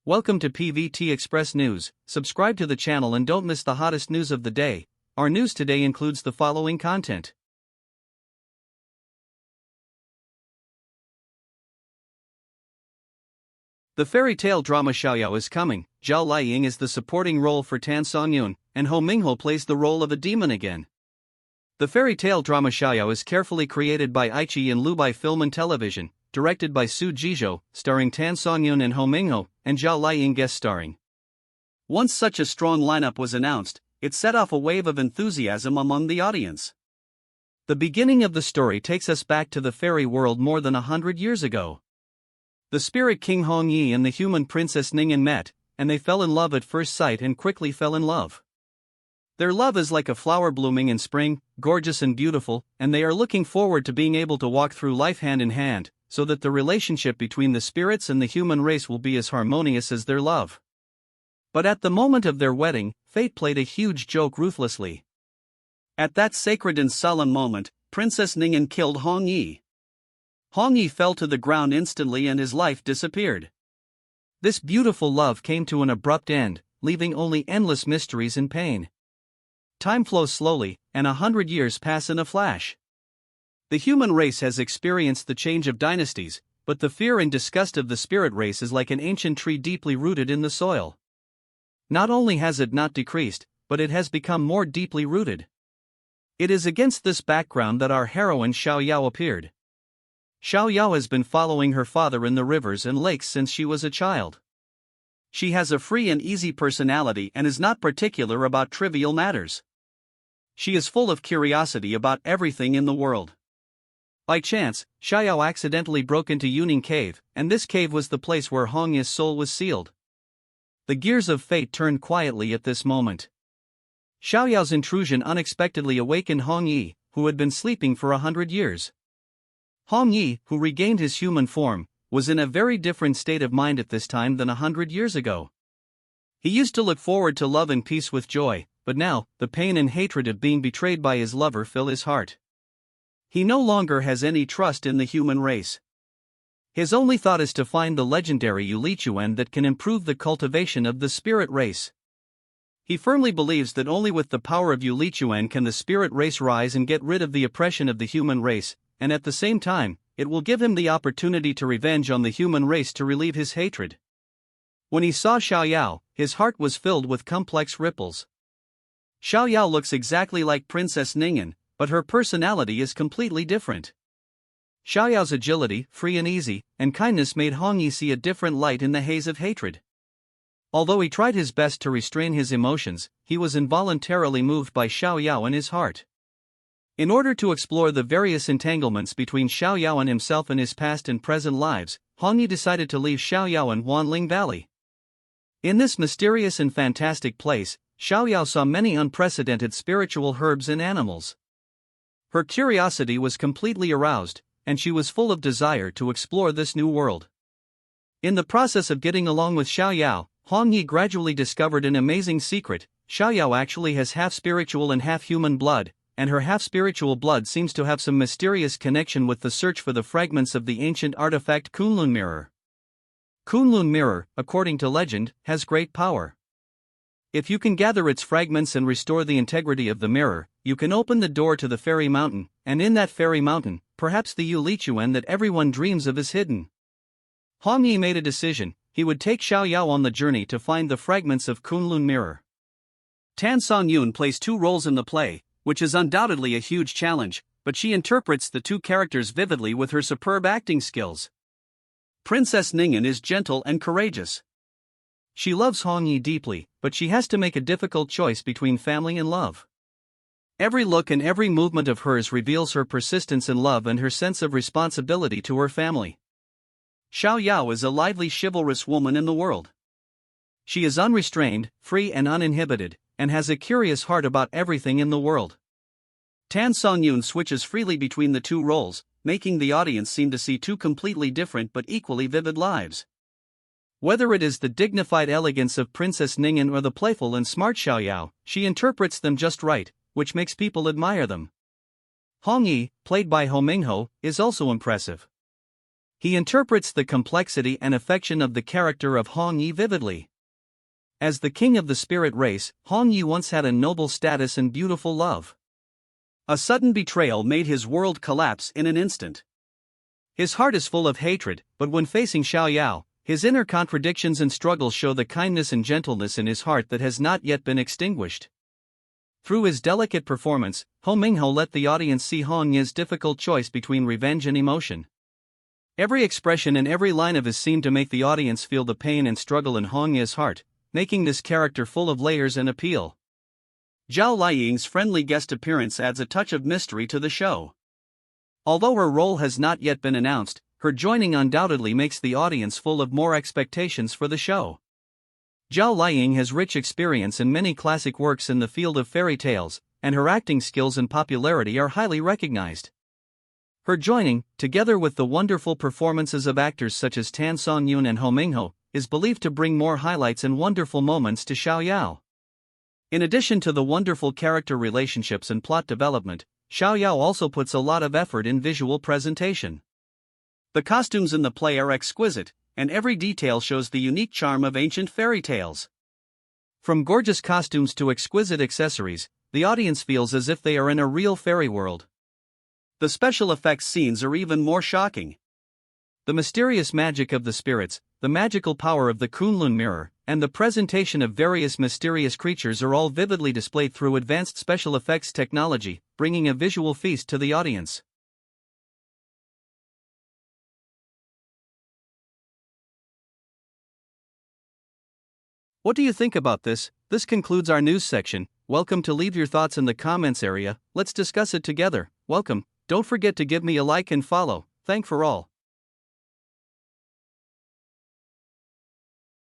Welcome to PVT Express News. Subscribe to the channel and don't miss the hottest news of the day. Our news today includes the following content. The fairy tale drama Shia Yao is coming. Zhao Liying is the supporting role for Songyun, and Ho Mingho plays the role of a demon again. The fairy tale drama Shia Yao is carefully created by Aichi and Lubai Film and Television, directed by Su Jizhou, starring Songyun and Ho Mingho, and Zhao Liying guest starring. Once such a strong lineup was announced, it set off a wave of enthusiasm among the audience. The beginning of the story takes us back to the fairy world more than 100 years ago. The spirit king Hongyi and the human princess Ningyan met, and they fell in love at first sight and quickly fell in love. Their love is like a flower blooming in spring, gorgeous and beautiful, and they are looking forward to being able to walk through life hand in hand, so that the relationship between the spirits and the human race will be as harmonious as their love. But at the moment of their wedding, fate played a huge joke ruthlessly. At that sacred and solemn moment, Princess Ningyan killed Hongyi. Hongyi fell to the ground instantly and his life disappeared. This beautiful love came to an abrupt end, leaving only endless mysteries and pain. Time flows slowly, and 100 years pass in a flash. The human race has experienced the change of dynasties, but the fear and disgust of the spirit race is like an ancient tree deeply rooted in the soil. Not only has it not decreased, but it has become more deeply rooted. It is against this background that our heroine Shia Yao appeared. Shia Yao has been following her father in the rivers and lakes since she was a child. She has a free and easy personality and is not particular about trivial matters. She is full of curiosity about everything in the world. By chance, Shia Yao accidentally broke into Yuning Cave, and this cave was the place where Hongyi's soul was sealed. The gears of fate turned quietly at this moment. Shia Yao's intrusion unexpectedly awakened Hongyi, who had been sleeping for 100 years. Hongyi, who regained his human form, was in a very different state of mind at this time than 100 years ago. He used to look forward to love and peace with joy, but now, the pain and hatred of being betrayed by his lover fill his heart. He no longer has any trust in the human race. His only thought is to find the legendary Yulichuan that can improve the cultivation of the spirit race. He firmly believes that only with the power of Yulichuan can the spirit race rise and get rid of the oppression of the human race, and at the same time, it will give him the opportunity to revenge on the human race to relieve his hatred. When he saw Shia Yao, his heart was filled with complex ripples. Shia Yao looks exactly like Princess Ningyan, but her personality is completely different. Shia Yao's agility, free and easy, and kindness made Hongyi see a different light in the haze of hatred. Although he tried his best to restrain his emotions, he was involuntarily moved by Shia Yao in his heart. In order to explore the various entanglements between Shia Yao and himself in his past and present lives, Hongyi decided to leave Shia Yao in Wanling Valley. In this mysterious and fantastic place, Shia Yao saw many unprecedented spiritual herbs and animals. Her curiosity was completely aroused, and she was full of desire to explore this new world. In the process of getting along with Shia Yao, Hongyi gradually discovered an amazing secret. Shia Yao actually has half spiritual and half human blood, and her half spiritual blood seems to have some mysterious connection with the search for the fragments of the ancient artifact Kunlun Mirror. Kunlun Mirror, according to legend, has great power. If you can gather its fragments and restore the integrity of the mirror, you can open the door to the fairy mountain, and in that fairy mountain, perhaps the Yulichuan that everyone dreams of is hidden. Hongyi made a decision. He would take Shia Yao on the journey to find the fragments of Kunlun Mirror. Songyun plays two roles in the play, which is undoubtedly a huge challenge, but she interprets the two characters vividly with her superb acting skills. Princess Ningyan is gentle and courageous. She loves Hongyi deeply, but she has to make a difficult choice between family and love. Every look and every movement of hers reveals her persistence in love and her sense of responsibility to her family. Shia Yao is a lively, chivalrous woman in the world. She is unrestrained, free and uninhibited, and has a curious heart about everything in the world. Songyun switches freely between the two roles, making the audience seem to see two completely different but equally vivid lives. Whether it is the dignified elegance of Princess Ningyan or the playful and smart Shia Yao, she interprets them just right, which makes people admire them. Hongyi, played by Ho Mingho, is also impressive. He interprets the complexity and affection of the character of Hong Yi vividly. As the king of the spirit race, Hong Yi once had a noble status and beautiful love. A sudden betrayal made his world collapse in an instant. His heart is full of hatred, but when facing Shia Yao, his inner contradictions and struggles show the kindness and gentleness in his heart that has not yet been extinguished. Through his delicate performance, Ho Mingho let the audience see Hong Yi's difficult choice between revenge and emotion. Every expression and every line of his seemed to make the audience feel the pain and struggle in Hong Yi's heart, making this character full of layers and appeal. Zhao Liying's friendly guest appearance adds a touch of mystery to the show. Although her role has not yet been announced, her joining undoubtedly makes the audience full of more expectations for the show. Zhao Liying has rich experience in many classic works in the field of fairy tales, and her acting skills and popularity are highly recognized. Her joining, together with the wonderful performances of actors such as Songyun and Ho Mingho, is believed to bring more highlights and wonderful moments to Shia Yao. In addition to the wonderful character relationships and plot development, Shia Yao also puts a lot of effort in visual presentation. The costumes in the play are exquisite, and every detail shows the unique charm of ancient fairy tales. From gorgeous costumes to exquisite accessories, the audience feels as if they are in a real fairy world. The special effects scenes are even more shocking. The mysterious magic of the spirits, the magical power of the Kunlun Mirror, and the presentation of various mysterious creatures are all vividly displayed through advanced special effects technology, bringing a visual feast to the audience. What do you think about this? This concludes our news section. Welcome to leave your thoughts in the comments area. Let's discuss it together. Welcome. Don't forget to give me a like and follow. Thank for all.